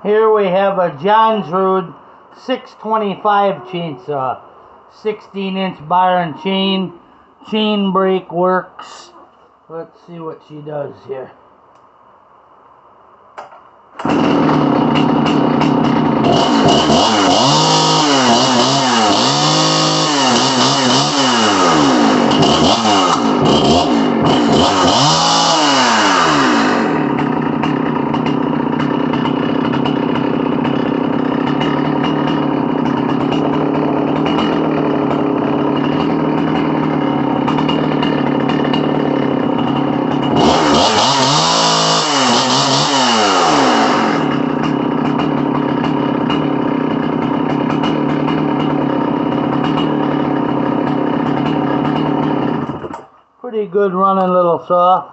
Here we have a jonsered 625 chainsaw, 16-inch bar and chain brake works. Let's see what she does here. Pretty good running little saw.